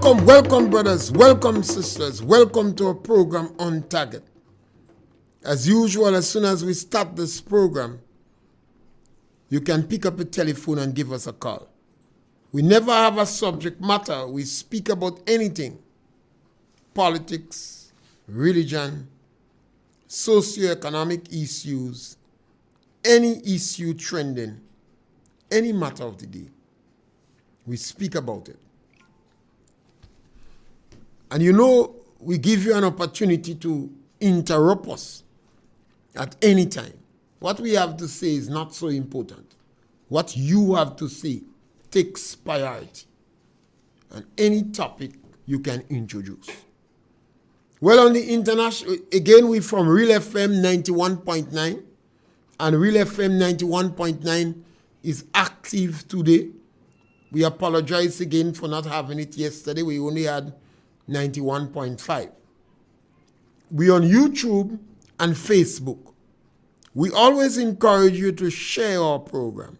Welcome, brothers. Welcome, sisters. Welcome to our program On Target. As usual, as soon as we start this program, you can pick up a telephone and give us a call. We never have a subject matter. We speak about anything. Politics, religion, socioeconomic issues, any issue trending, any matter of the day. We speak about it. And we give you an opportunity to interrupt us at any time. What we have to say is not so important. What you have to say takes priority. And any topic you can introduce. Well, on the international, again, we're from RealFM 91.9. And RealFM 91.9 is active today. We apologize again for not having it yesterday. We only had 91.5. We're on YouTube and Facebook. We always encourage you to share our program.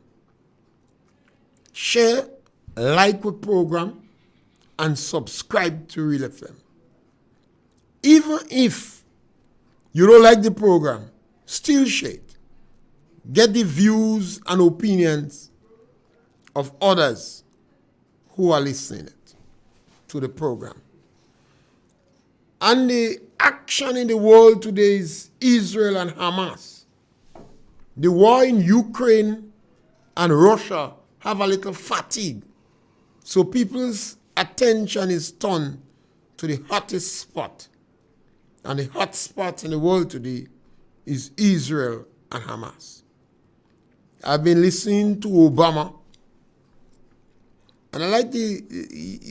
Share, like the program, and subscribe to RealFM. Even if you don't like the program, still share it. Get the views and opinions of others who are listening to the program. And the action in the world today is Israel and Hamas. The war in Ukraine and Russia have a little fatigue. So people's attention is turned to the hottest spot. And the hot spot in the world today is Israel and Hamas. I've been listening to Obama, and I like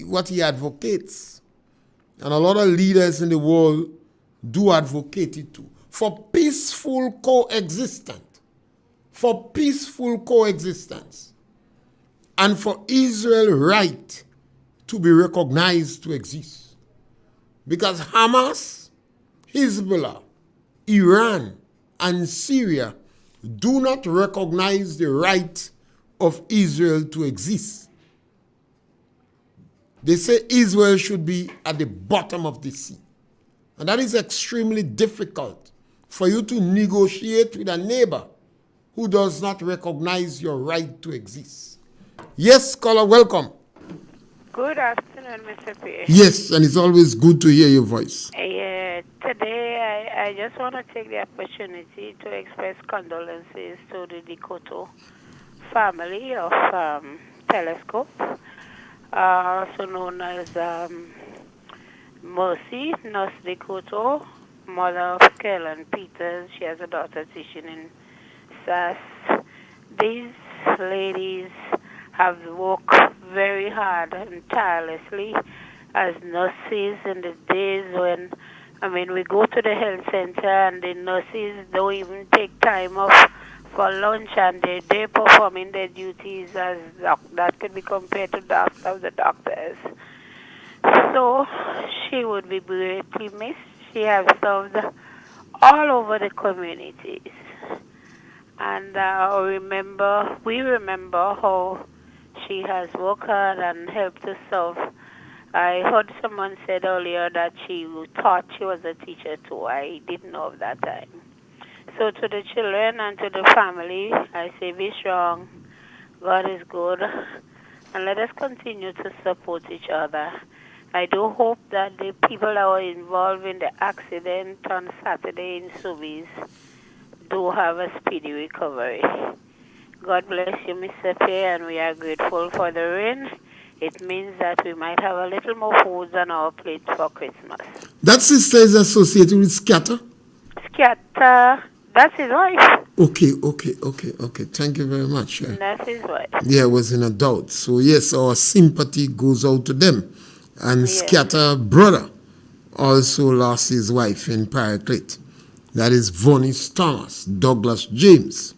what he advocates. And a lot of leaders in the world do advocate it too. For peaceful coexistence. For peaceful coexistence. And for Israel's right to be recognized to exist. Because Hamas, Hezbollah, Iran, and Syria do not recognize the right of Israel to exist. They say Israel should be at the bottom of the sea. And that is extremely difficult for you to negotiate with a neighbor who does not recognize your right to exist. Yes, caller, welcome. Good afternoon, Mr. Pierre. Yes, and it's always good to hear your voice. Today I just want to take the opportunity to express condolences to the Decoto family of Telescope. Also known as Mercy, Nurse Decoto, mother of Kellen Peters. She has a daughter teaching in SAS. These ladies have worked very hard and tirelessly as nurses in the days when, we go to the health center and the nurses don't even take time off for lunch, and they're performing their duties as that could be compared to that of the doctors. So she would be greatly missed. She has served all over the communities. And we remember how she has worked hard and helped to serve. I heard someone said earlier that she thought she was a teacher too. I didn't know of that time. So to the children and to the family, I say be strong. God is good. And let us continue to support each other. I do hope that the people that were involved in the accident on Saturday in Sobeys do have a speedy recovery. God bless you, Mr. Pierre, and we are grateful for the rain. It means that we might have a little more food on our plate for Christmas. That sister is associated with Scatter? Scatter, that's his wife. Okay. Thank you very much. That's his wife. Yeah, I was in a doubt. So yes, our sympathy goes out to them. And yes. Scatter brother also lost his wife in Paraclete. That is Vonis Thomas, Douglas James.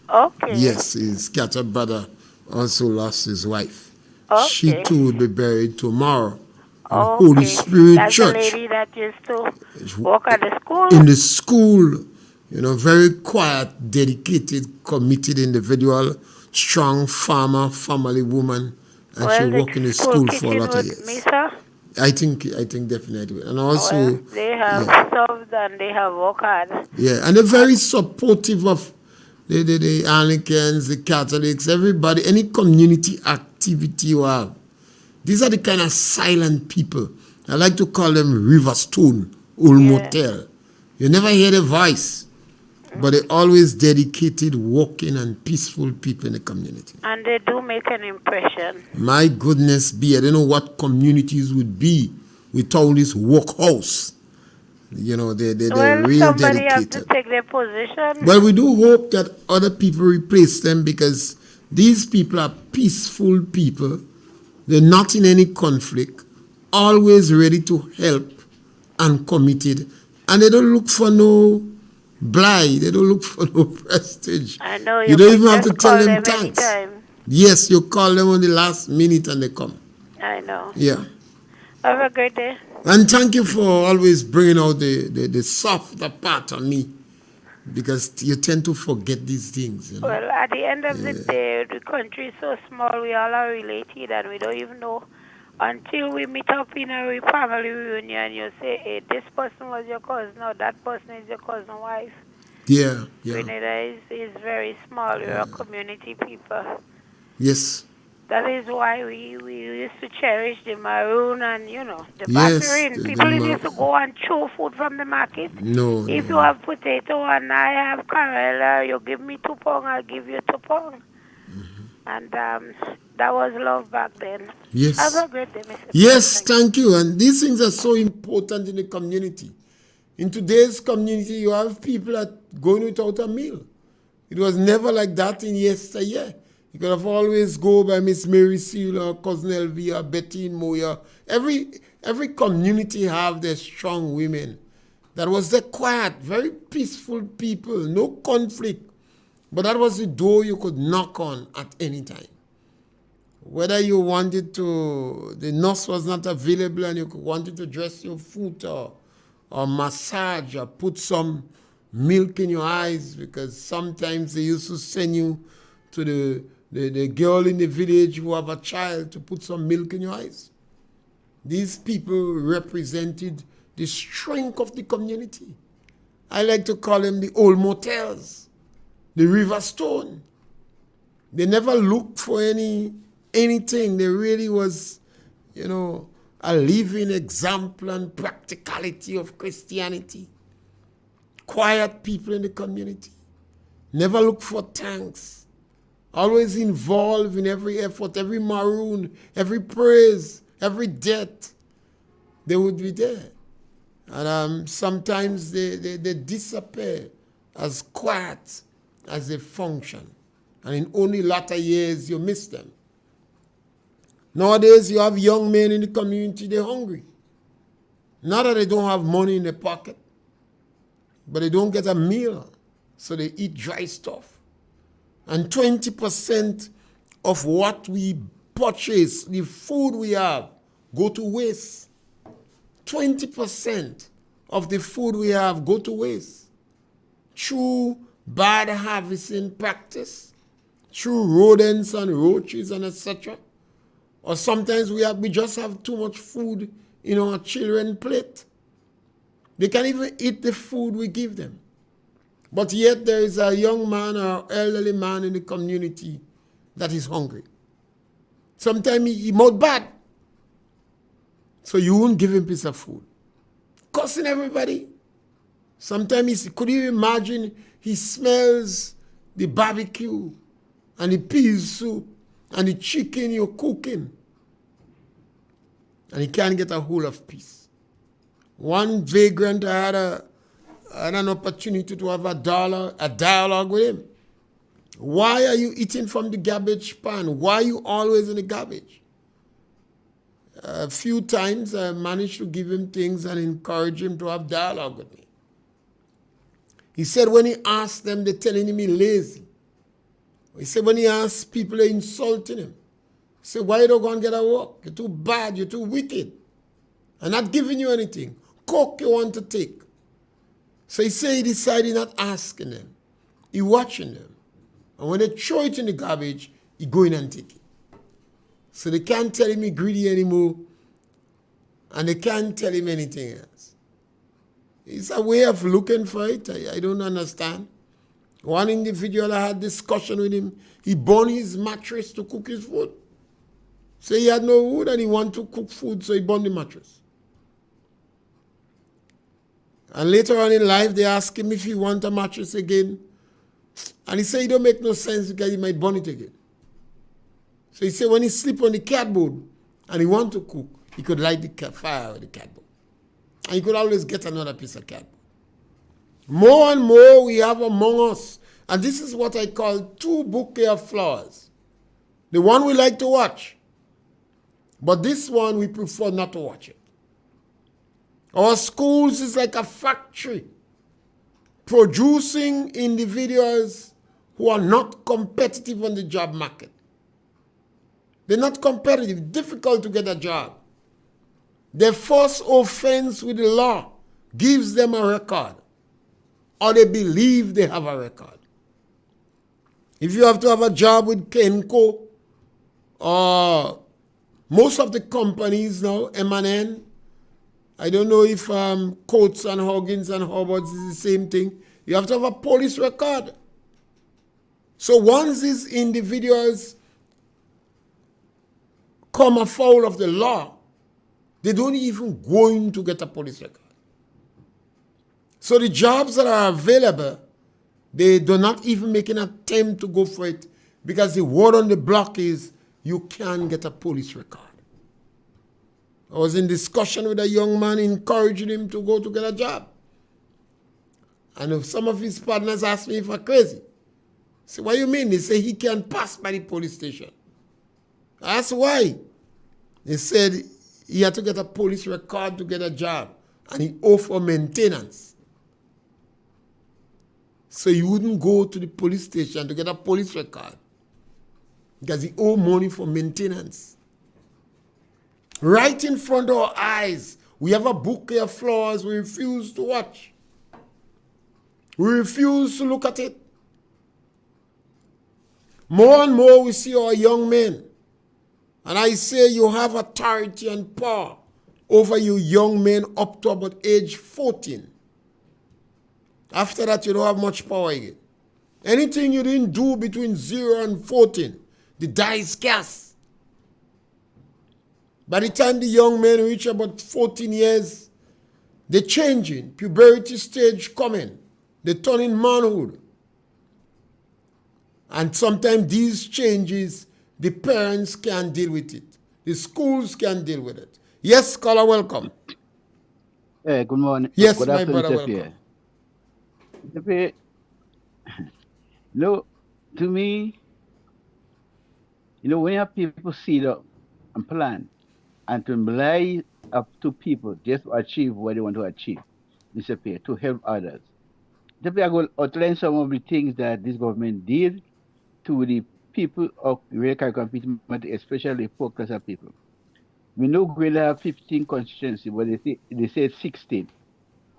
Okay. Yes, his Scatter brother also lost his wife. Okay. She too will be buried tomorrow. Holy Spirit That's Church. That's the lady that used to work at the school? In the school. Very quiet, dedicated, committed individual, strong farmer, family woman. And she worked in the school for a lot of years. Me, sir? I think definitely. And Well, also, they have yeah, served and they have worked hard. yeah, and they're very supportive of the Anglicans, the Catholics, everybody, any community activity you have. These are the kind of silent people. I like to call them Riverstone, Old Yeah. Motel. You never hear their voice, but they're always dedicated, walking, and peaceful people in the community. And they do make an impression. My goodness be, I don't know what communities would be without this workhouse. You know, they're Well, real somebody have to dedicated. take their position. Well, we do hope that other people replace them because these people are peaceful people. They're not in any conflict, always ready to help and committed. And they don't look for no blight. They don't look for no prestige. I know You you don't could even have to just tell call them them thanks. anytime. Yes, you call them on the last minute and they come. I know. Yeah. Have a great day. And thank you for always bringing out the softer part of me because you tend to forget these things, you know. Well, at the end of the day, the country is so small, we all are related, and we don't even know until we meet up in a family reunion. You say, hey, this person was your cousin, or that person is your cousin wife. Yeah. Trinidad is very small. We're a community people. Yes. That is why we used to cherish the maroon and, the Yes, battering. People used to go and chew food from the market. No. If you have potato and I have Carella, you give me 2 pounds, I'll give you 2 pounds. And that was love back then. Yes. Have a great day, Mr. Yes, thank you. And these things are so important in the community. In today's community, you have people that are going without a meal. It was never like that in yesteryear. You could have always go by Miss Mary Seal or Cousin Elvie or Betty in Moya. Every community have their strong women. That was the quiet, very peaceful people, no conflict. But that was the door you could knock on at any time. Whether you wanted to, the nurse was not available and you wanted to dress your foot or massage or put some milk in your eyes, because sometimes they used to send you to the girl in the village who have a child to put some milk in your eyes. These people represented the strength of the community. I like to call them the old motels, the Riverstone. They never looked for anything. They really was, a living example and practicality of Christianity. Quiet people in the community. Never look for thanks. Always involved in every effort, every maroon, every praise, every death. They would be there. And sometimes they disappear as quiet as they function. And in only latter years, you miss them. Nowadays, you have young men in the community, they're hungry. Not that they don't have money in their pocket, but they don't get a meal, so they eat dry stuff. And 20% of what we purchase, the food we have, go to waste. 20% of the food we have go to waste. Through bad harvesting practice, through rodents and roaches and etc. Or sometimes we just have too much food in our children's plate. They can't even eat the food we give them. But yet there is a young man or elderly man in the community that is hungry. Sometimes he mouth bad. So you won't give him a piece of food. Cussing everybody. Sometimes could you imagine he smells the barbecue and the peas soup and the chicken you're cooking, and he can't get a hold of peace. One vagrant, I had an opportunity to have a dialogue with him. Why are you eating from the garbage pan? Why are you always in the garbage? A few times I managed to give him things and encourage him to have dialogue with me. He said when he asked them, they're telling him he's lazy. He said when he asks people, they're insulting him. He said, why you don't go and get a work? You're too bad, you're too wicked. I'm not giving you anything. Coke you want to take. So he said he decided not asking them. He watching them. And when they throw it in the garbage, he go in and take it. So they can't tell him he greedy anymore. and they can't tell him anything else. It's a way of looking for it. I don't understand. One individual, I had discussion with him. He burned his mattress to cook his food. So he had no wood and he wanted to cook food, so he burned the mattress. And later on in life, they asked him if he wants a mattress again. And he said it don't make no sense because he might burn it again. So he said when he sleep on the cardboard and he want to cook, he could light the fire with the cardboard. And he could always get another piece of cardboard. More and more we have among us, and this is what I call two bouquets of flowers. The one we like to watch, but this one we prefer not to watch it. Our schools is like a factory producing individuals who are not competitive on the job market. They're not competitive, difficult to get a job. Their first offense with the law gives them a record, or they believe they have a record. If you have to have a job with Kenco, or most of the companies now, M&N, I don't know if Coates and Huggins and Hubbards is the same thing. You have to have a police record. So once these individuals come afoul of the law, they don't even going to get a police record. So the jobs that are available, they do not even make an attempt to go for it because the word on the block is you can't get a police record. I was in discussion with a young man encouraging him to go to get a job. And some of his partners asked me if I'm crazy. I said, what do you mean? They say he can't pass by the police station. I asked why. They said he had to get a police record to get a job. And he owed for maintenance. So he wouldn't go to the police station to get a police record. Because he owed money for maintenance. Right in front of our eyes, we have a bouquet of flowers we refuse to watch. We refuse to look at it. More and more we see our young men. And I say you have authority and power over you young men up to about age 14. After that, you don't have much power again. Anything you didn't do between 0 and 14, the die is cast. By the time the young men reach about 14 years, they're changing. Puberty stage coming. They turn in manhood. And sometimes these changes, the parents can't deal with it. The schools can't deal with it. Yes, caller, welcome. Hey, good morning. Yes, good my afternoon, brother, Mr. Pierre. welcome. Mr. Pierre, no, to me, when you have people see the and plan and to rely up to people just to achieve what they want to achieve, Mr. Pierre, to help others. Mr. Pierre, I will outline some of the things that this government did to the people of real competing, especially poor class of people. We know Greenland have 15 constituencies, but they say 16.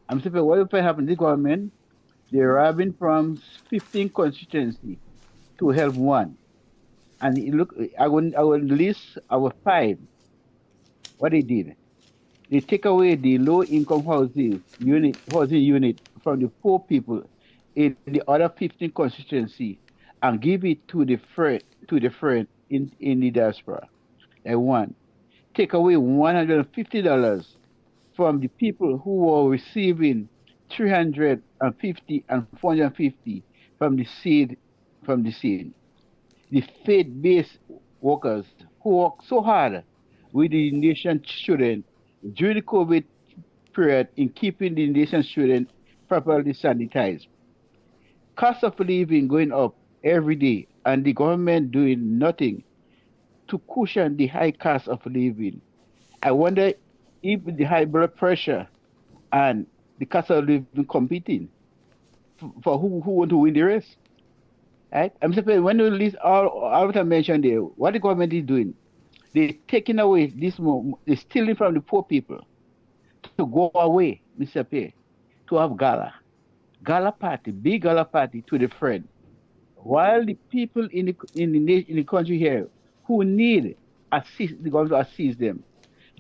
I'm saying what will happen? This government, they're robbing from 15 constituencies to help one. And look, I will list our 5. What they did, they take away the low-income housing unit from the poor people in the other 15 constituency and give it to the friend in the diaspora. And one, take away $150 from the people who were receiving $350 and $450 from the seed. The faith-based workers who work so hard with the nation's children during the COVID period in keeping the nation's children properly sanitized. Cost of living going up every day, and the government doing nothing to cushion the high cost of living. I wonder if the high blood pressure and the cost of living competing for who want to win the race. Right? I'm surprised when you list all what I mentioned there, what the government is doing, they're taking away they're stealing from the poor people to go away, Mr. Pierre, to have gala party, big gala party to the friend. While the people in the country here who need the government to assist them,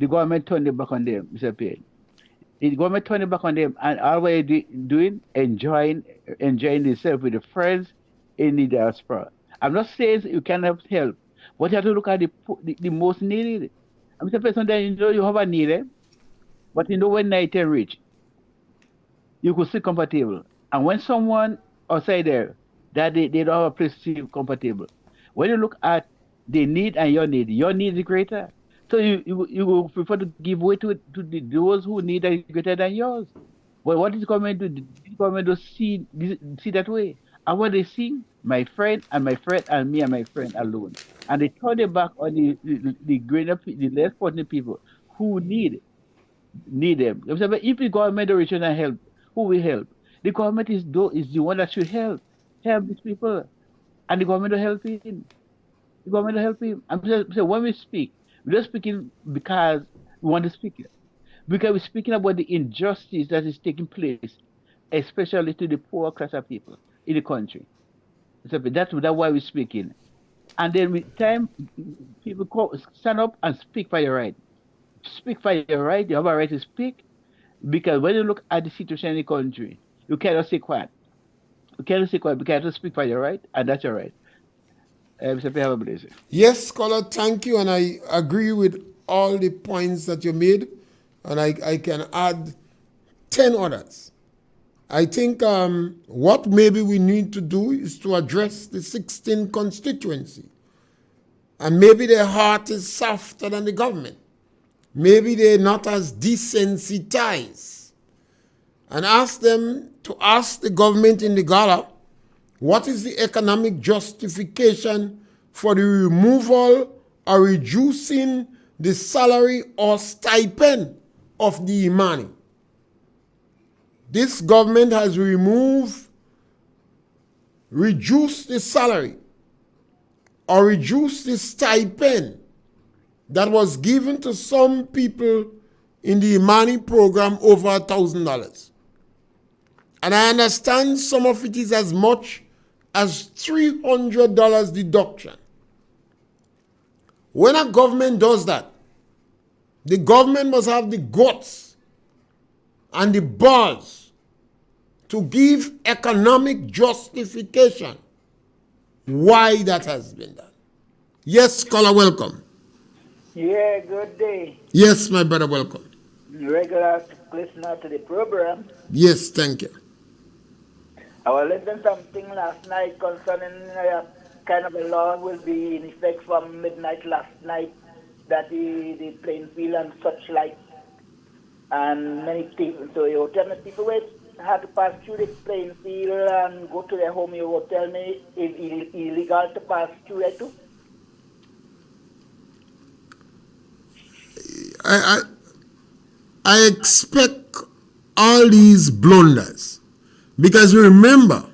The government turned it back on them, Mr. Pierre. The government turned it back on them, and all we're doing, enjoying themselves with the friends in the diaspora. I'm not saying you cannot help, but you have to look at the most needed. And Mr. Pierre, sometimes you have a need, but when night and reach, you could sit comfortable. And when someone outside there that they don't have a place to sit comfortable, when you look at the need and your need is greater. So you will prefer to give way to those who need are greater than yours. But what is government do? The government to see that way. And what they see, my friend and me and my friend alone. And they turn their back on the greater, the less fortunate people who need them. If the government don't return and help, who will help? The government is the one that should help these people, and the government will help him. The government will help him. I'm saying when we speak, we're not speaking because we want to speak it, because we're speaking about the injustice that is taking place, especially to the poor class of people in the country. So that's why we're speaking. And then with time, people stand up and speak for your right. Speak for your right. You have a right to speak, because when you look at the situation in the country, you cannot stay quiet. You cannot stay quiet because you have to speak for your right, and that's your right. Mr. Pierre, have a blessing. Yes, scholar, thank you, and I agree with all the points that you made, and I can add 10 others. I think what maybe we need to do is to address the 16th constituency, and maybe their heart is softer than the government. Maybe they're not as desensitized, and ask them to ask the government in the gala, what is the economic justification for the removal or reducing the salary or stipend of the Imani? This government has reduced the salary or reduced the stipend that was given to some people in the Imani program over $1,000. And I understand some of it is as much as $300 deduction. When a government does that, the government must have the guts and the balls to give economic justification why that has been done. Yes, scholar, welcome. Yeah, good day. Yes, my brother, welcome. Regular listener to the program. Yes, thank you. I was listening something last night concerning kind of a law will be in effect from midnight last night, that the playing field and such like, and many people. So you tell me people wait had to pass through the playing field and go to their home. You will tell me it's illegal to pass through there too. I expect all these blunders, because remember,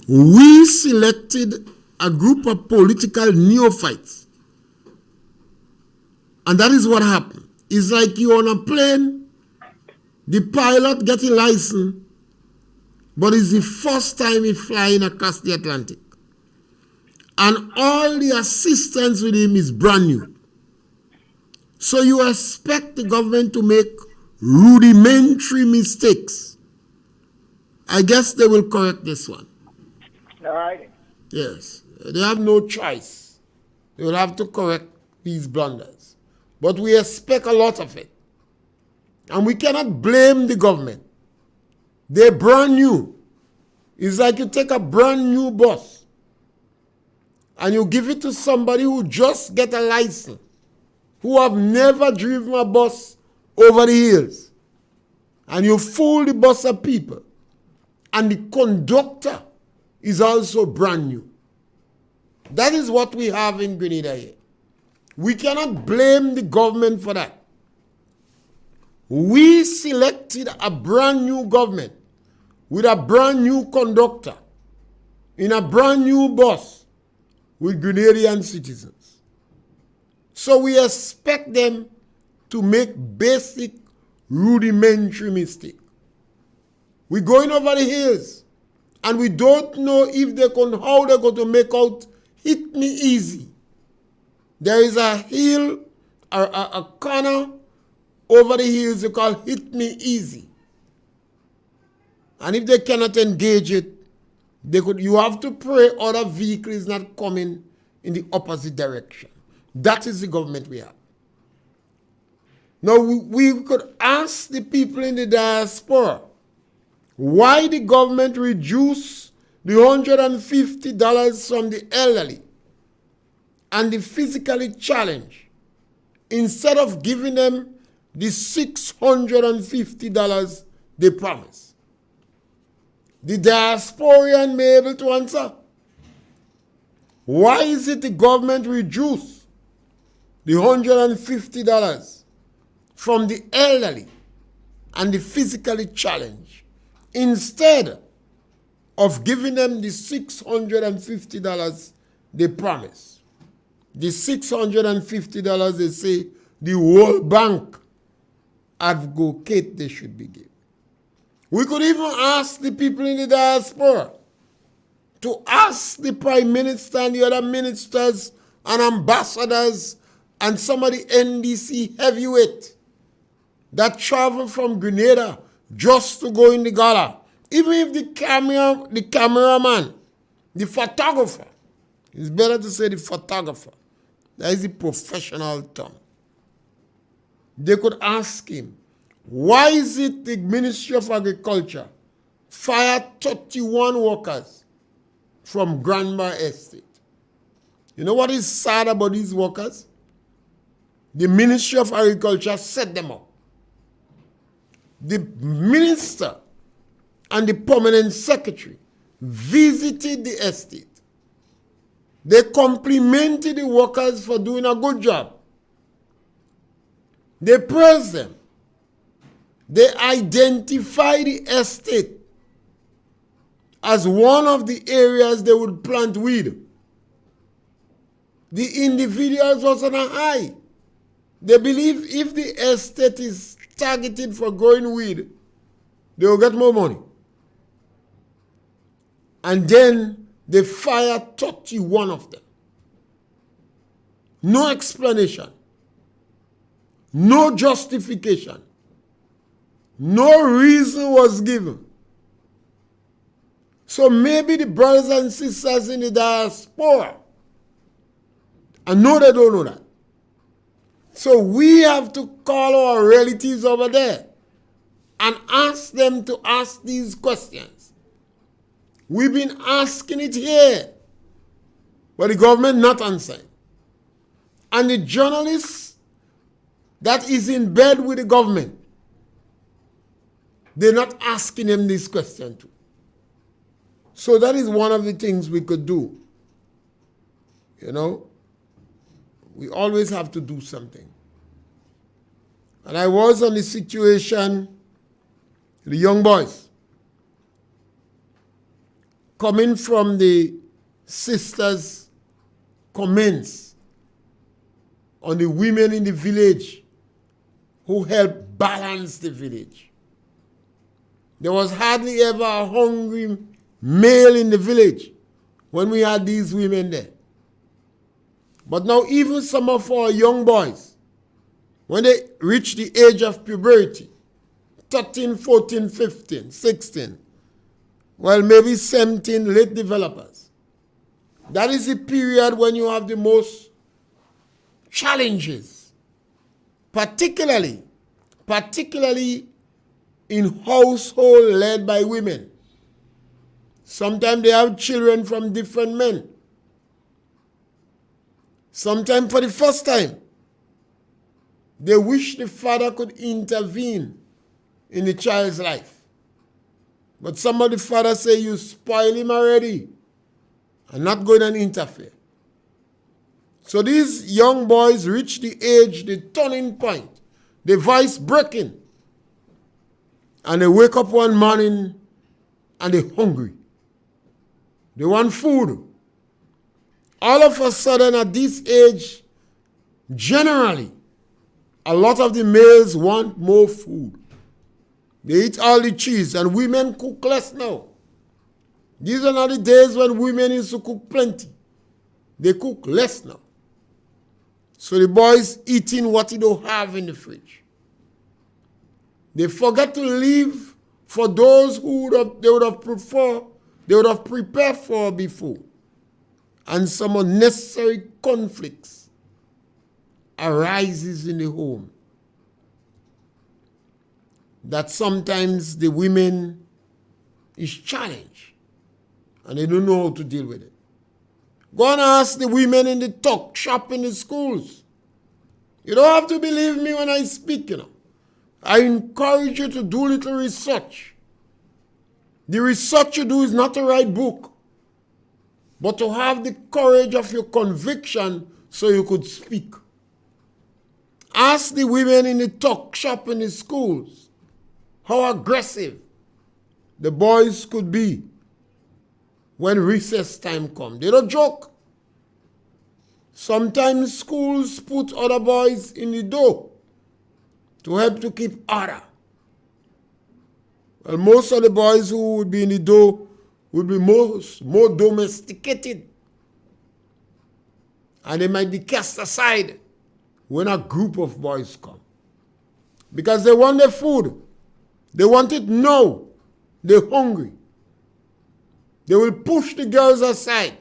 we selected a group of political neophytes, and that is what happened. It's like you're on a plane, the pilot getting license, but it's the first time he's flying across the Atlantic, and all the assistance with him is brand new. So you expect the government to make rudimentary mistakes. I guess they will correct this one. All right. Yes. They have no choice. They will have to correct these blunders. But we expect a lot of it. And we cannot blame the government. They're brand new. It's like you take a brand new bus and you give it to somebody who just get a license, who have never driven a bus over the hills. And you fool the bus of people. And the conductor is also brand new. That is what we have in Grenada here. We cannot blame the government for that. We selected a brand new government with a brand new conductor in a brand new bus with Grenadian citizens. So we expect them to make basic rudimentary mistakes. We're going over the hills and we don't know if how they're going to make out hit me easy. There is a hill a corner over the hills you call Hit Me Easy. And if they cannot engage it, you have to pray other vehicle is not coming in the opposite direction. That is the government we have. Now, we could ask the people in the diaspora why the government reduced the $150 from the elderly and the physically challenged instead of giving them the $650 they promised. The diasporian may be able to answer. Why is it the government reduced the $150 from the elderly and the physically challenged instead of giving them the $650 they promised? The $650 they say the World Bank advocate they should be given. We could even ask the people in the diaspora to ask the Prime Minister and the other ministers and ambassadors and some of the NDC heavyweight that travel from Grenada just to go in the gala. Even if the cameraman, the photographer, it's better to say the photographer, that is the professional term. They could ask him, why is it the Ministry of Agriculture fired 31 workers from Grandma Estate? You know what is sad about these workers? The Ministry of Agriculture set them up. The minister and the permanent secretary visited the estate. They complimented the workers for doing a good job. They praised them. They identified the estate as one of the areas they would plant weed. The individuals was on a high. They believe if the estate is targeted for growing weed, they will get more money. And then they fired 31 of them. No explanation. No justification. No reason was given. So maybe the brothers and sisters in the diaspora, I know they don't know that. So we have to call our relatives over there and ask them to ask these questions. We've been asking it here, but the government not answering. And the journalists that is in bed with the government, they're not asking them this question too. So that is one of the things we could do. You know, we always have to do something. And I was on the situation, the young boys, coming from the sisters' comments on the women in the village who helped balance the village. There was hardly ever a hungry male in the village when we had these women there. But now even some of our young boys, when they reach the age of puberty, 13, 14, 15, 16, well, maybe 17, late developers. That is the period when you have the most challenges, particularly in household led by women. Sometimes they have children from different men. Sometimes for the first time, they wish the father could intervene in the child's life. But some of the fathers say, you spoil him already. I'm not going to interfere. So these young boys reach the age, the turning point, the voice breaking. And they wake up one morning and they're hungry. They want food. All of a sudden at this age, generally, a lot of the males want more food. They eat all the cheese and women cook less now. These are not the days when women used to cook plenty. They cook less now. So the boys eating what he don't have in the fridge. They forget to leave for those who they would have prepared for before. And some unnecessary conflicts arises in the home. That sometimes the women is challenged and they don't know how to deal with it. Go and ask the women in the tuck shop in the schools. You don't have to believe me when I speak, I encourage you to do a little research. The research you do is not to write book, but to have the courage of your conviction so you could speak. Ask the women in the tuck shop in the schools how aggressive the boys could be when recess time comes. They don't joke. Sometimes schools put other boys in the door to help to keep order. Well, most of the boys who would be in the door would be more domesticated. And they might be cast aside when a group of boys come. Because they want their food. They want it now. They're hungry. They will push the girls aside.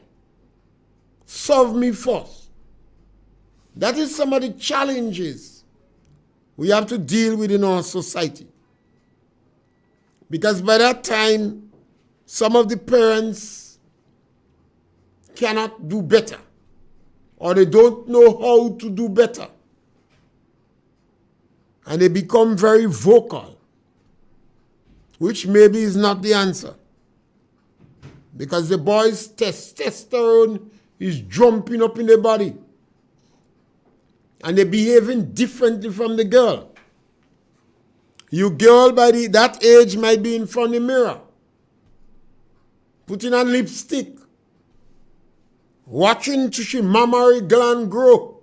Serve me first. That is some of the challenges we have to deal with in our society. Because by that time, some of the parents cannot do better, or they don't know how to do better. And they become very vocal, which maybe is not the answer. Because the boy's testosterone is jumping up in their body. And they're behaving differently from the girl. You girl by that age might be in front of the mirror, putting on lipstick, watching to she mammary gland grow,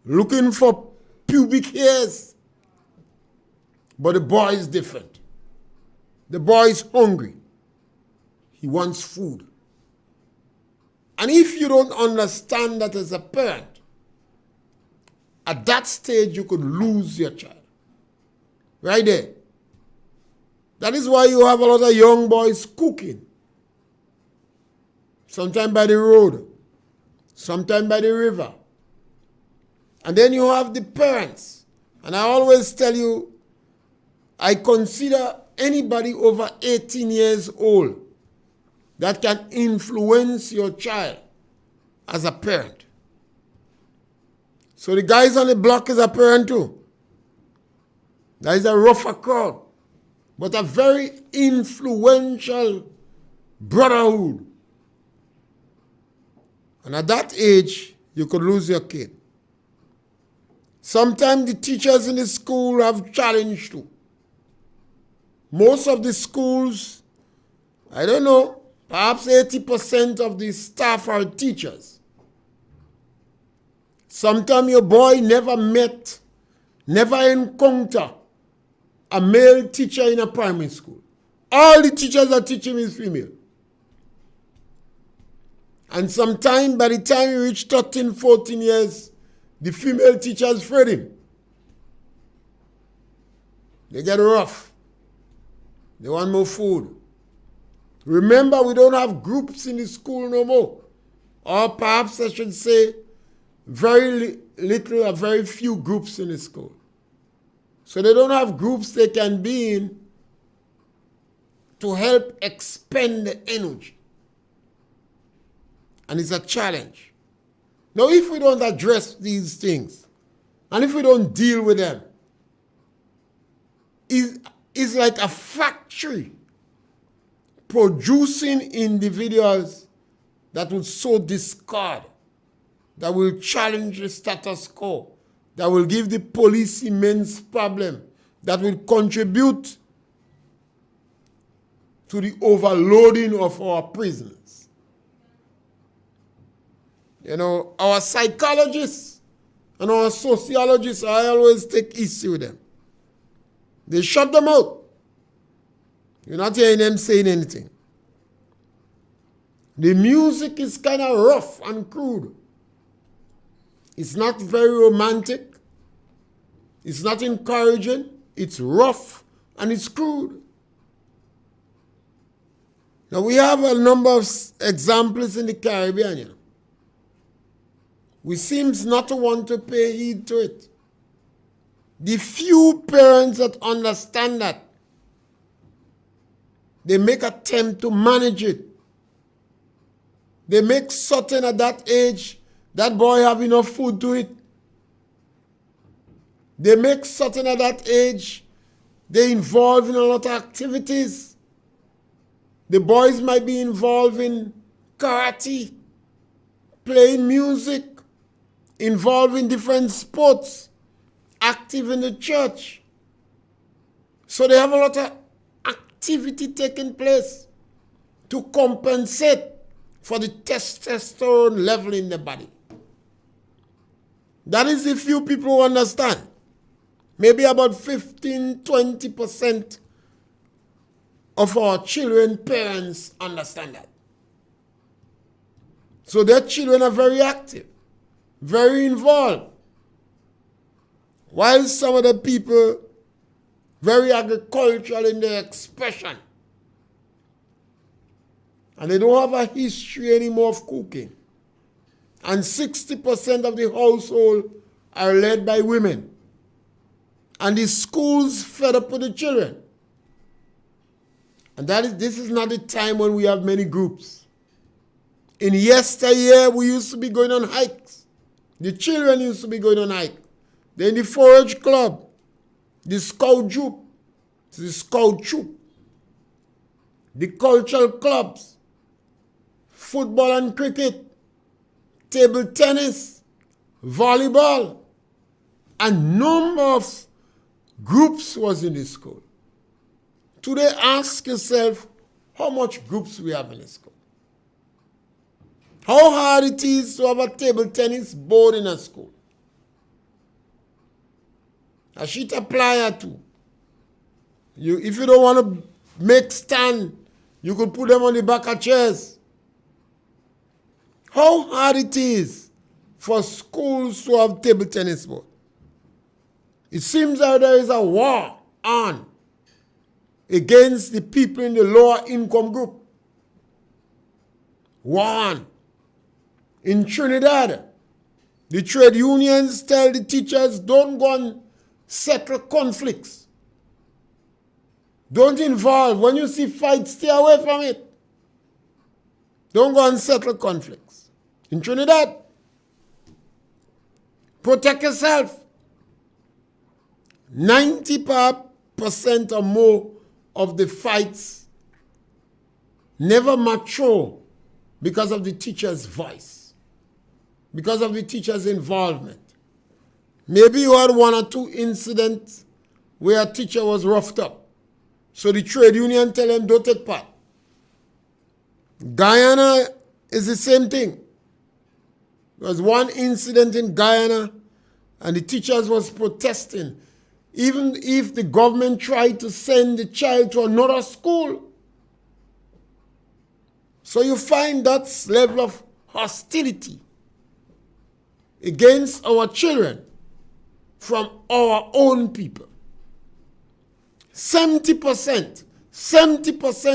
looking for pubic hairs. But the boy is different. The boy is hungry. He wants food. And if you don't understand that as a parent, at that stage you could lose your child. Right there. That is why you have a lot of young boys cooking. Sometimes by the road, sometimes by the river. And then you have the parents. And I always tell you, I consider anybody over 18 years old that can influence your child as a parent. So the guys on the block is a parent too. That is a rougher crowd, but a very influential brotherhood. And at that age, you could lose your kid. Sometimes the teachers in the school have challenged too. Most of the schools, I don't know, perhaps 80% of the staff are teachers. Sometimes your boy never encounter a male teacher in a primary school. All the teachers that teach him is female. And sometimes by the time he reach 13, 14 years, the female teachers afraid him. They get rough. They want more food. Remember, we don't have groups in the school no more. Or perhaps I should say, very little or very few groups in the school. So they don't have groups they can be in to help expend the energy. And it's a challenge. Now, if we don't address these things, and if we don't deal with them, it's like a factory producing individuals that will sow discord, that will challenge the status quo, that will give the police immense problem, that will contribute to the overloading of our prisons. You know, our psychologists and our sociologists, I always take issue with them. They shut them out. You're not hearing them saying anything. The music is kind of rough and crude. It's not very romantic. It's not encouraging. It's rough and it's crude. Now, we have a number of examples in the Caribbean. You know. We seem not to want to pay heed to it. The few parents that understand that, they make attempt to manage it. They make certain at that age that boy have enough food to eat. They make certain at that age they involve in a lot of activities. The boys might be involved in karate, playing music, involved in different sports, active in the church. So they have a lot of activity taking place to compensate for the testosterone level in the body. That is the few people who understand. Maybe about 15-20% of our children, parents understand that. So their children are very active, very involved. While some of the people very agricultural in their expression. And they don't have a history anymore of cooking. And 60% of the household are led by women. And the schools fed up with the children. And this is not the time when we have many groups. In yesteryear, we used to be going on hikes. The children used to be going on hikes. Then the forage club, the scout troop, the cultural clubs, football and cricket, table tennis, volleyball, and number of groups was in the school. Today, ask yourself how much groups we have in the school. How hard it is to have a table tennis board in a school. A sheet applier too. If you don't want to make stand, you could put them on the back of chairs. How hard it is for schools to have table tennis board. It seems that there is a war on against the people in the lower income group. War on. In Trinidad, the trade unions tell the teachers, don't go and settle conflicts. Don't involve. When you see fights, stay away from it. Don't go and settle conflicts. In Trinidad, protect yourself. 90% or more of the fights never mature because of the teacher's voice, because of the teacher's involvement. Maybe you had one or two incidents where a teacher was roughed up. So the trade union tell them, don't take part. Guyana is the same thing. There was one incident in Guyana and the teachers was protesting. Even if the government tried to send the child to another school. So you find that level of hostility against our children from our own people. 70%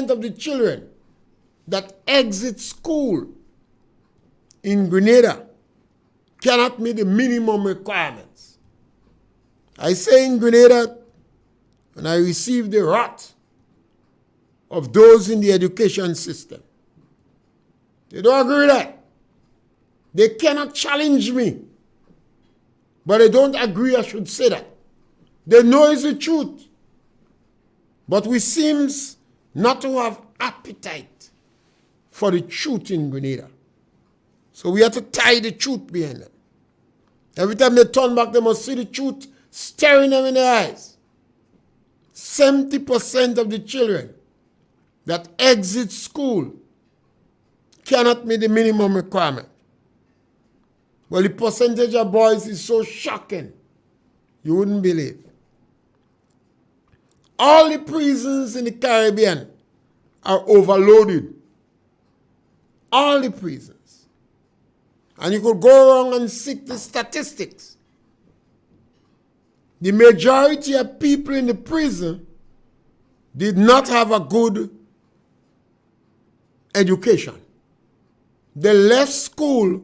of the children that exit school in Grenada cannot meet the minimum requirements. I say in Grenada, and I receive the wrath of those in the education system. They don't agree with that. They cannot challenge me. But they don't agree I should say that. They know it's the truth. But we seem not to have appetite for the truth in Grenada. So we have to tie the truth behind them. Every time they turn back, they must see the truth staring them in the eyes. 70% of the children that exit school cannot meet the minimum requirement. Well, the percentage of boys is so shocking, you wouldn't believe. All the prisons in the Caribbean are overloaded. All the prisons. And you could go around and seek the statistics. The majority of people in the prison did not have a good education. They left school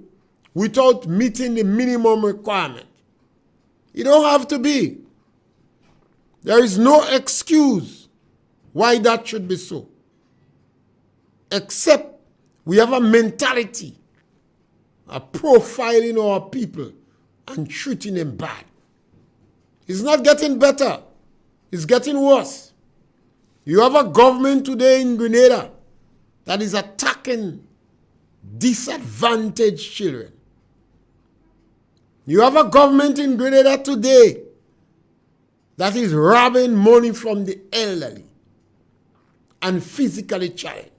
without meeting the minimum requirement. You don't have to be. There is no excuse why that should be so. Except we have a mentality of profiling our people and treating them bad. It's not getting better. It's getting worse. You have a government today in Grenada that is attacking disadvantaged children. You have a government in Grenada today that is robbing money from the elderly and physically challenged.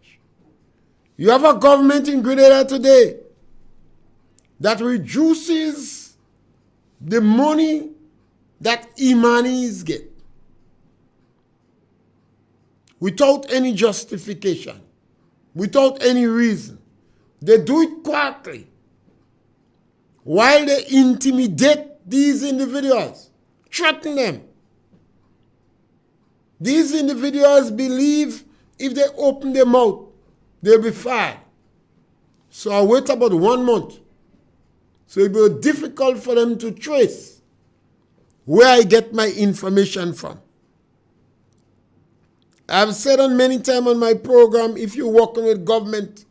You have a government in Grenada today that reduces the money that Imanis get without any justification, without any reason. They do it quietly while they intimidate these individuals, threaten them. These individuals believe if they open their mouth, they'll be fired. So I wait about 1 month. So it'll be difficult for them to trace where I get my information from. I've said on many times on my program, if you're working with government,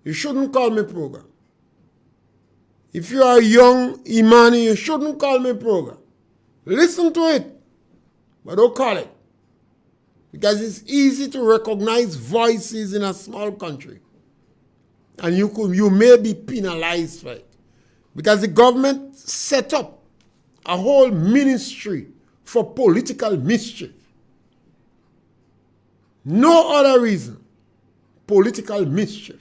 you shouldn't call me program. If you are young Imani, you shouldn't call me program. Listen to it, but don't call it. Because it's easy to recognize voices in a small country. And you may be penalized for it. Because the government set up a whole ministry for political mischief. No other reason. Political mischief.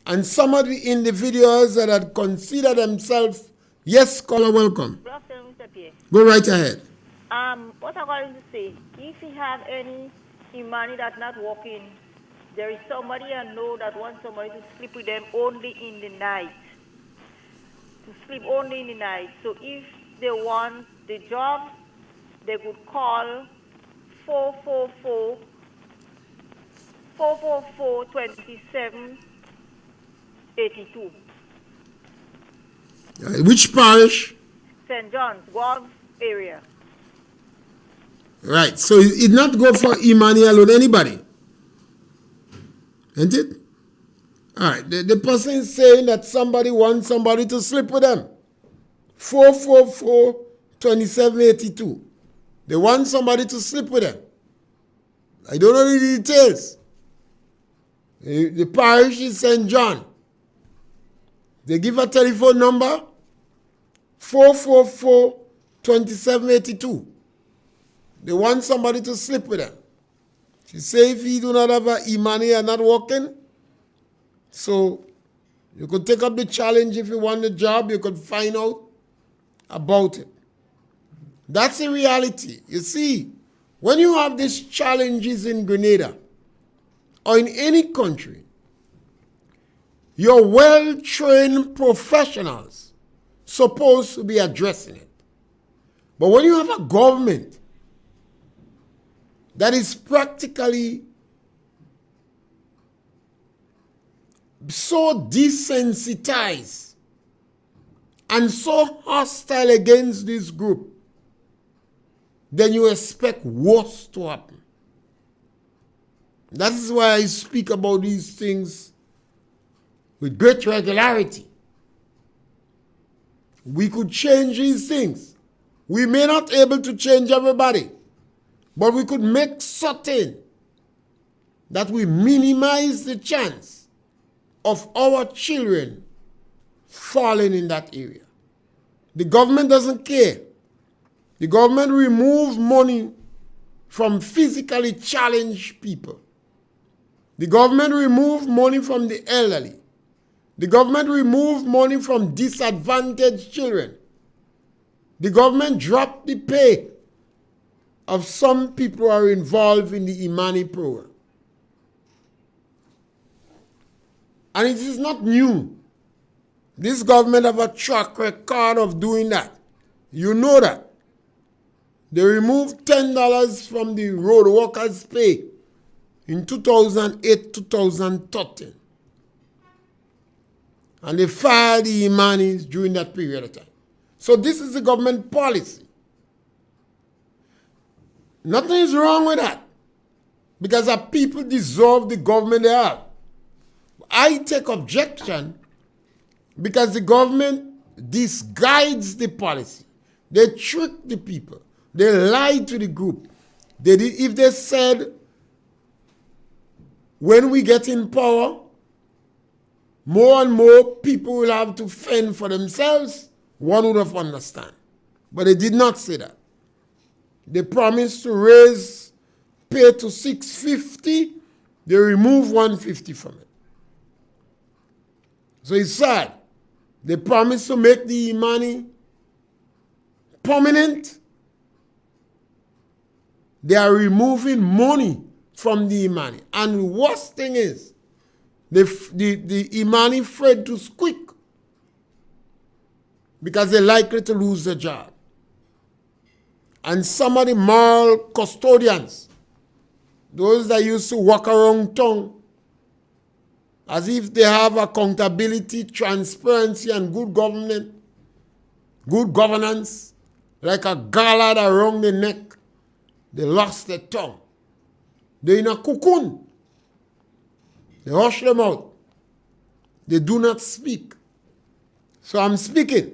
And some of the individuals that had considered themselves, yes, caller, welcome. Good afternoon, Mr. Pierre. Go right ahead. What I'm going to say, if you have any money that's not working, there is somebody I know that wants somebody to sleep with them only in the night. To sleep only in the night. So if they want the job, they could call 444-2782. Which parish? St. John's, Guelph area. Right. So it not go for Emmanuel or anybody. Isn't it? All right. The person is saying that somebody wants somebody to sleep with them. 444-2782. They want somebody to sleep with them. I don't know the details. The parish is St. John. They give a telephone number, 444-2782. They want somebody to sleep with them. She say if you do not have a money and not working, so you could take up the challenge. If you want the job, you could find out about it. That's the reality. You see, when you have these challenges in Grenada or in any country, your well-trained professionals supposed to be addressing it. But when you have a government that is practically so desensitized and so hostile against this group, then you expect worse to happen. That is why I speak about these things with great regularity. We could change these things. We may not be able to change everybody, but we could make certain that we minimize the chance of our children falling in that area. The government doesn't care. The government removes money from physically challenged people. The government removes money from the elderly. The government removes money from disadvantaged children. The government dropped the pay of some people who are involved in the Imani program. And it is not new. This government have a track record of doing that. You know that. They removed $10 from the road workers' pay in 2008, 2013. And they fired the Imanis during that period of time. So this is the government policy. Nothing is wrong with that. Because our people deserve the government they have. I take objection because the government disguises the policy. They trick the people. They lie to the group. If they said, when we get in power, more and more people will have to fend for themselves, one would have understood. But they did not say that. They promised to raise pay to $650. They remove $150 from it. So it's sad. They promised to make the money permanent. They are removing money from the Imani. And the worst thing is, the Imani afraid to squeak because they're likely to lose their job. And some of the moral custodians, those that used to walk around town as if they have accountability, transparency, and good governance, like a gallard around the neck, they lost their tongue. They're in a cocoon. They hush them out. They do not speak. So I'm speaking.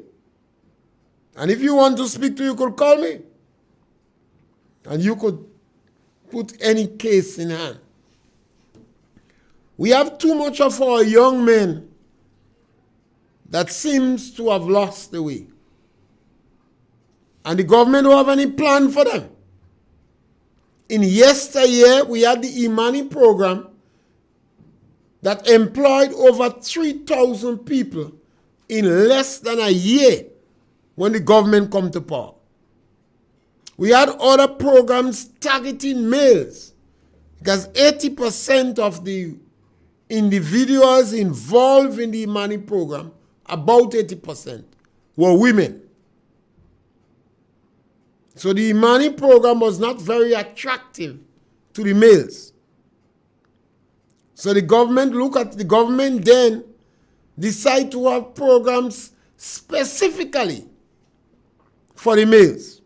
And if you want to speak to, you could call me. And you could put any case in hand. We have too much of our young men that seems to have lost the way. And the government don't have any plan for them. In yesteryear, we had the Imani program that employed over 3,000 people in less than a year when the government come to power. We had other programs targeting males because 80% of the individuals involved in the Imani program, about 80%, were women. So the Imani program was not very attractive to the males. So the government then decide to have programs specifically for the males.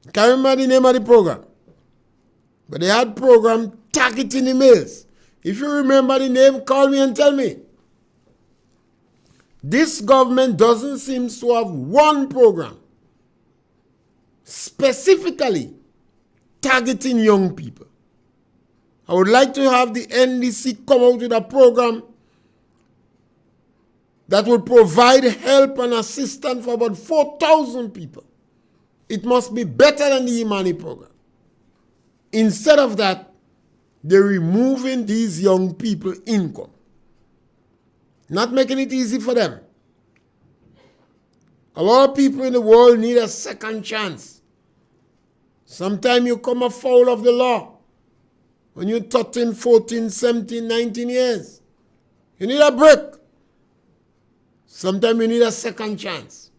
I can't remember the name of the program. But they had program targeting the males. If you remember the name, call me and tell me. This government doesn't seem to have one program specifically targeting young people. I would like to have the NDC come out with a program that will provide help and assistance for about 4,000 people. It must be better than the Imani program. Instead of that, they're removing these young people income. Not making it easy for them. A lot of people in the world need a second chance. Sometimes you come afoul of the law when you're 13, 14, 17, 19 years. You need a break. Sometimes you need a second chance.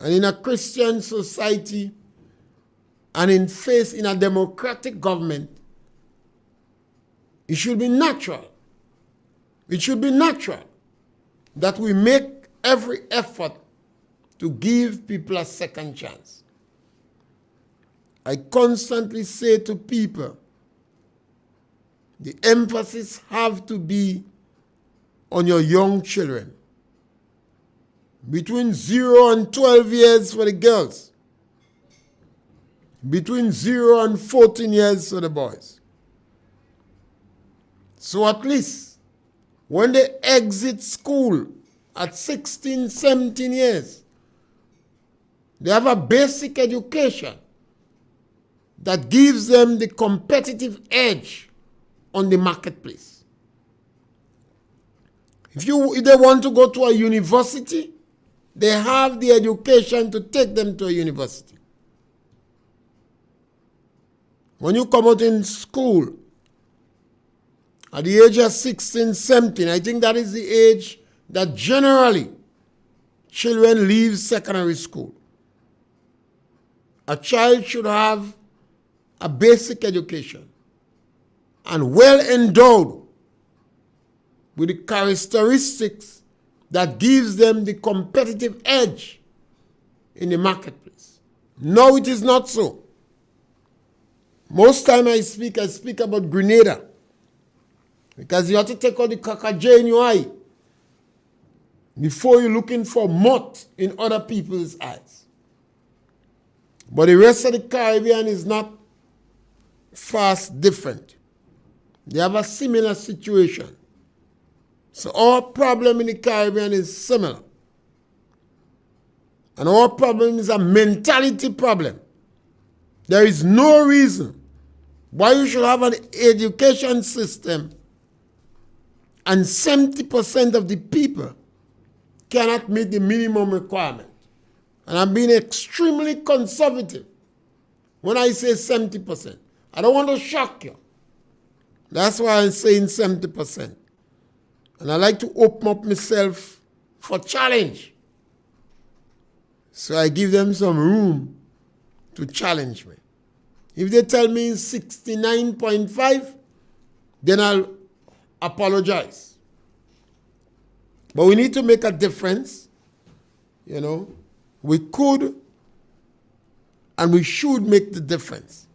And in a Christian society and in a democratic government, it should be natural. It should be natural that we make every effort to give people a second chance. I constantly say to people, the emphasis have to be on your young children. Between 0 and 12 years for the girls. Between 0 and 14 years for the boys. So at least when they exit school at 16, 17 years, they have a basic education that gives them the competitive edge on the marketplace. If they want to go to a university, they have the education to take them to a university. When you come out in school, at the age of 16, 17, I think that is the age that generally children leave secondary school. A child should have a basic education and well endowed with the characteristics that gives them the competitive edge in the marketplace. No, it is not so. Most time I speak about Grenada, because you have to take out the cockajay in your eye before you're looking for moth in other people's eyes. But the rest of the Caribbean is not fast different. They have a similar situation. So our problem in the Caribbean is similar. And our problem is a mentality problem. There is no reason why you should have an education system and 70% of the people cannot meet the minimum requirement. And I'm being extremely conservative when I say 70%. I don't want to shock you. That's why I'm saying 70%. And I like to open up myself for challenge. So I give them some room to challenge me. If they tell me 69.5, then I'll apologize. But we need to make a difference. You know, we could and we should make the difference.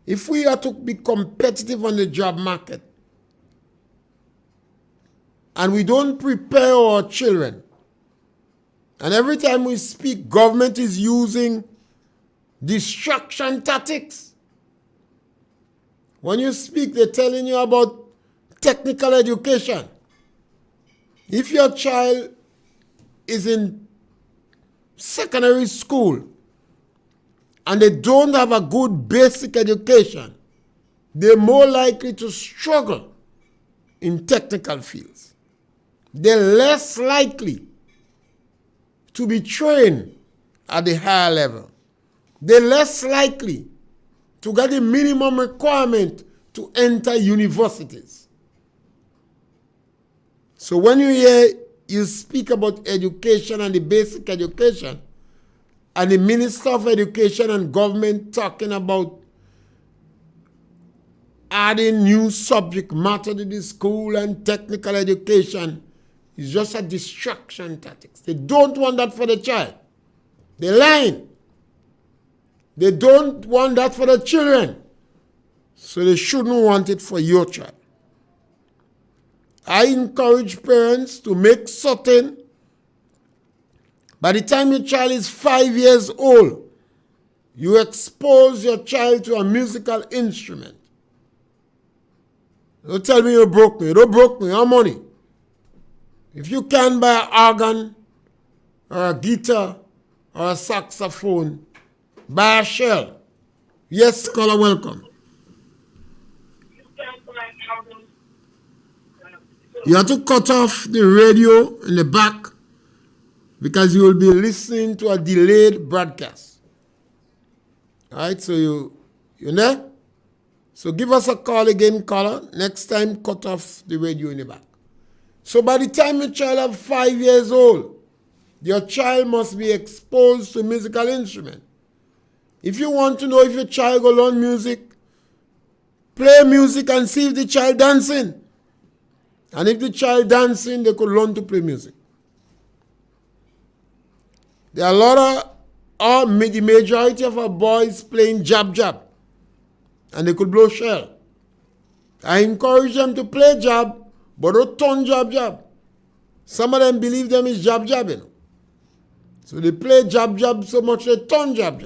If we are to be competitive on the job market and we don't prepare our children, and every time we speak, government is using distraction tactics. When you speak, they're telling you about technical education. If your child is in secondary school and they don't have a good basic education, they're more likely to struggle in technical fields. They're less likely to be trained at the higher level. They're less likely to get the minimum requirement to enter universities. So when you speak about education and the basic education, and the Minister of Education and government talking about adding new subject matter to the school and technical education, is just a distraction tactics. They don't want that for the child. They're lying. They don't want that for the children. So they shouldn't want it for your child. I encourage parents to make certain by the time your child is 5 years old, you expose your child to a musical instrument. Don't tell me you broke me. You don't broke me. How money? If you can buy an organ or a guitar or a saxophone, buy a shell. Yes, caller, welcome. You have to cut off the radio in the back because you will be listening to a delayed broadcast. All right, so you know? So give us a call again, caller. Next time, cut off the radio in the back. So by the time your child is 5 years old, your child must be exposed to musical instrument. If you want to know if your child will learn music, play music and see if the child dancing. And if the child dancing, they could learn to play music. There are a lot of, the majority of our boys playing jab. And they could blow shell. I encourage them to play jab, but don't turn jab. Some of them believe them is jab, you know. So they play jab so much they turn jab.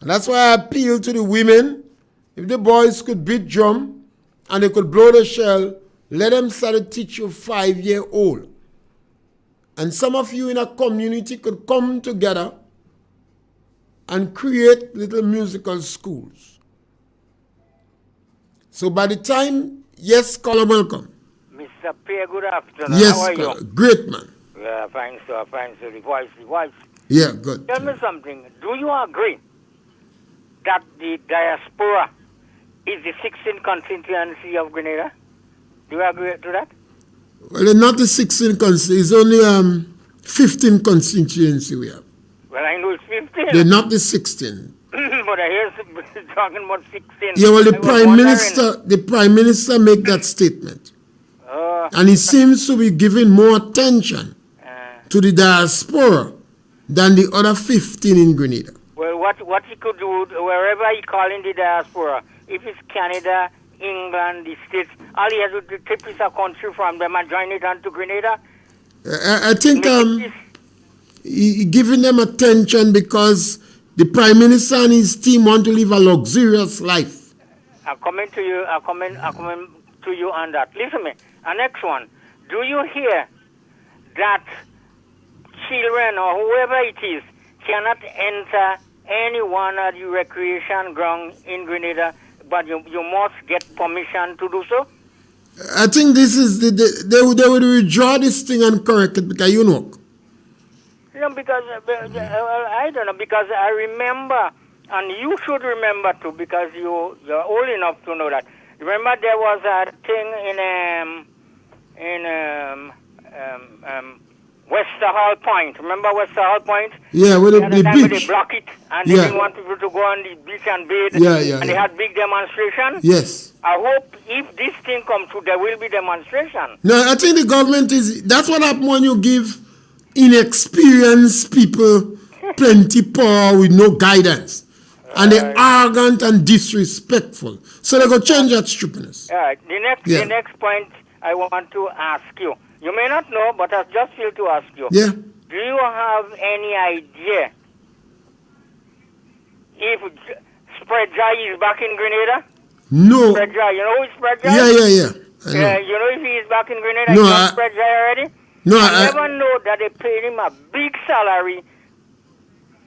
And that's why I appeal to the women. If the boys could beat drum and they could blow the shell, let them start to teach you 5-year-old. And some of you in a community could come together and create little musical schools. So by the time, yes, caller, welcome. Mr. Pierre, good afternoon. Yes, how are caller. you? Great, man. Yeah, fine, sir. The voice. Yeah, good. Tell me something. Do you agree that the diaspora is the 16th constituency of Grenada? Do you agree to that? Well, they're not the 16 constituency. It's only 15 constituency we have. Well, I know it's 15. They're not the 16. But I hear talking about 16. Yeah, well, I was the prime minister make that statement. wondering, And he seems to be giving more attention to the diaspora than the other 15 in Grenada. well, what he could do, wherever he call in the diaspora, if it's Canada, England, the States, all he has to do is take piece of country from them and join it onto Grenada. I think he giving them attention because the prime minister and his team want to live a luxurious life. I comment to you on that. Listen to me. Next one. Do you hear that children or whoever it is cannot enter any one of the recreation ground in Grenada, but you must get permission to do so? I think this is they would withdraw this thing and correct it because you know. No, because I don't know, because I remember, and you should remember too, because you're old enough to know that. Remember there was a thing in Wester Hall Point. Remember Wester Hall Point? Yeah, with the beach. They block it, and they didn't want people to go on the beach and bathe. Yeah. They had big demonstration. Yes. I hope if this thing comes through, there will be demonstration. No, I think the government that's what happens when you give inexperienced people plenty power with no guidance. And they're arrogant and disrespectful. So they go change that stupidness. The next point I want to ask you. You may not know, but I just feel to ask you. Yeah. Do you have any idea if Spread Jai is back in Grenada? No. Spread Jai, you know who is Spread Jai? Yeah. I know. You know if he is back in Grenada? No, You know Spread Jai already? No, I never know that they paid him a big salary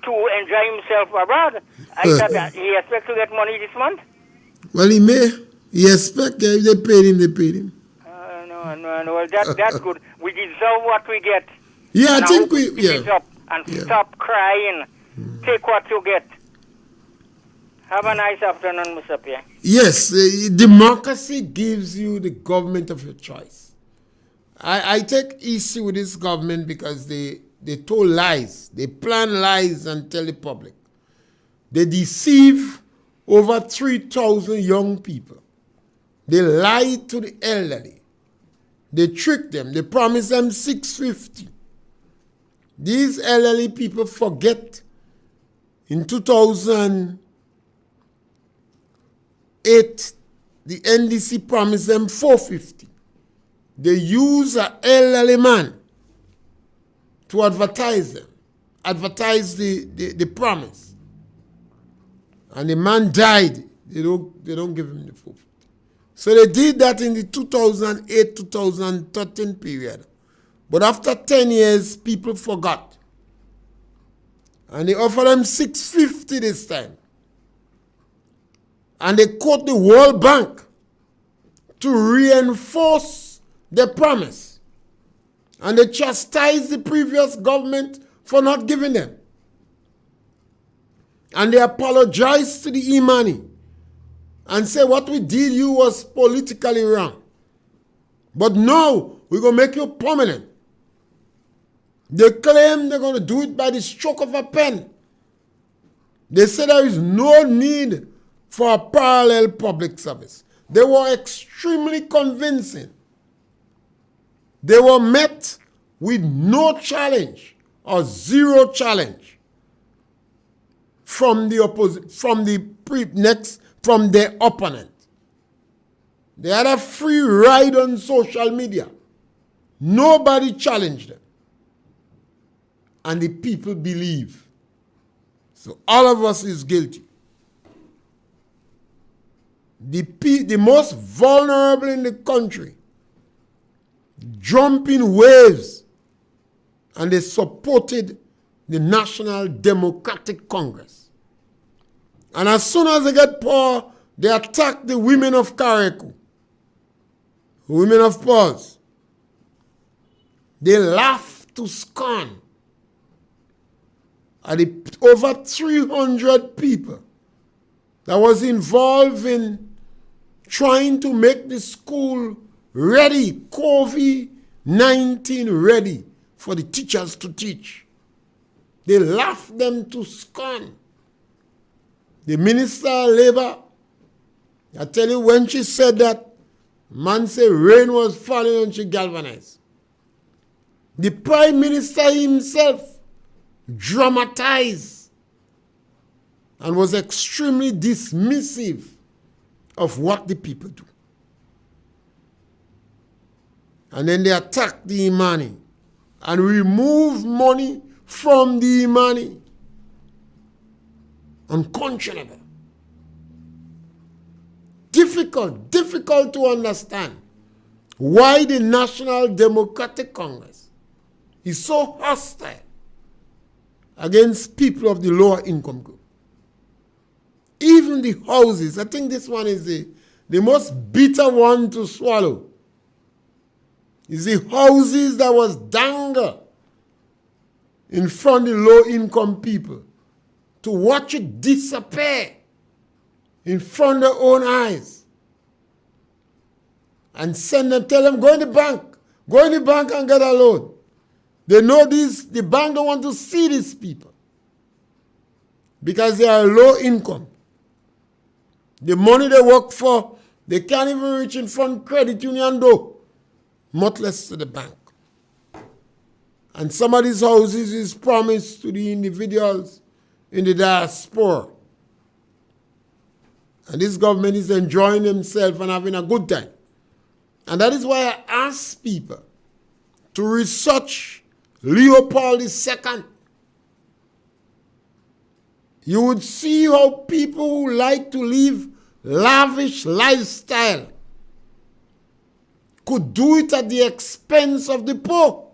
to enjoy himself abroad. I thought that he expects to get money this month. Well, he may. He expect if they paid him, they paid him. No. Well, that's good. We deserve what we get. Yeah, and I think we pick it up and stop crying. Take what you get. Have a nice afternoon, Mr. Pierre. Yes, democracy gives you the government of your choice. I take issue with this government because they told lies. They plan lies and tell the public. They deceive over 3,000 young people. They lie to the elderly. They trick them. They promise them 650. These elderly people forget in 2008, the NDC promised them 450. They use an elderly man to advertise the promise. And the man died. They don't give him the 450. So they did that in the 2008-2013 period. But after 10 years, people forgot. And they offered them 650 this time. And they quote the World Bank to reinforce the promise. And they chastise the previous government for not giving them. And they apologize to the Imani and say what we did you was politically wrong. But no, we're going to make you permanent. They claim they're going to do it by the stroke of a pen. They say there is no need for a parallel public service. They were extremely convincing. They were met with no challenge or zero challenge from the their opponent. They had a free ride on social media. Nobody challenged them. And the people believe. So all of us is guilty. The most vulnerable in the country jump in waves, and they supported the National Democratic Congress. And as soon as they get power, they attack the women of Kareku, women of Pause. They laugh to scorn at the over 300 people that was involved in trying to make the school ready, COVID-19 ready for the teachers to teach. They laughed them to scorn. The Minister of Labor, I tell you, when she said that, man said rain was falling and she galvanized. The Prime Minister himself dramatized and was extremely dismissive of what the people do. And then they attack the Imani and remove money from the Imani. Unconscionable. Difficult to understand why the National Democratic Congress is so hostile against people of the lower income group. Even the houses, I think this one is the most bitter one to swallow. Is the houses that was dangled in front of the low income people to watch it disappear in front of their own eyes and send them, tell them, go in the bank and get a loan. They know this, the bank don't want to see these people because they are low income. The money they work for, they can't even reach in front credit union though, much less to the bank. And some of these houses is promised to the individuals in the diaspora. And this government is enjoying themselves and having a good time. And that is why I ask people to research Leopold II. You would see how people who like to live lavish lifestyle could do it at the expense of the poor.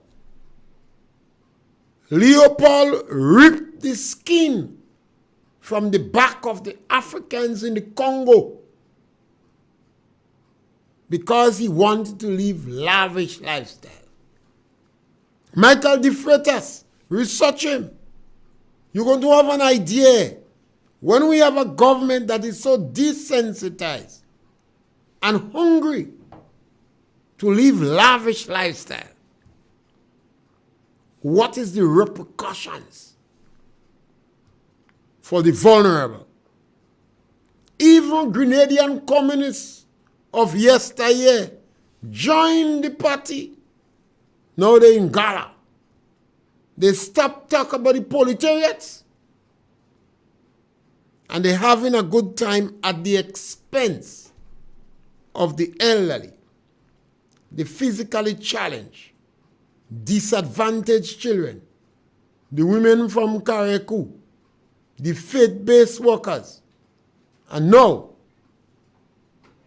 Leopold ripped the skin from the back of the Africans in the Congo because he wanted to live lavish lifestyle. Michael de Freitas, research him. You're going to have an idea. When we have a government that is so desensitized and hungry to live lavish lifestyle, what is the repercussions for the vulnerable? Even Grenadian communists of yesteryear joined the party. Now they're in Gala. They stopped talking about the proletariats and they're having a good time at the expense of the elderly, the physically challenged, disadvantaged children, the women from Kareku, the faith-based workers, and now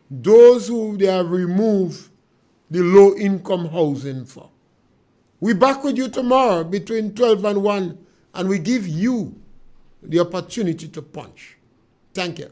those who they have removed the low-income housing for. We're back with you tomorrow between 12 and 1, and we give you the opportunity to punch. Thank you.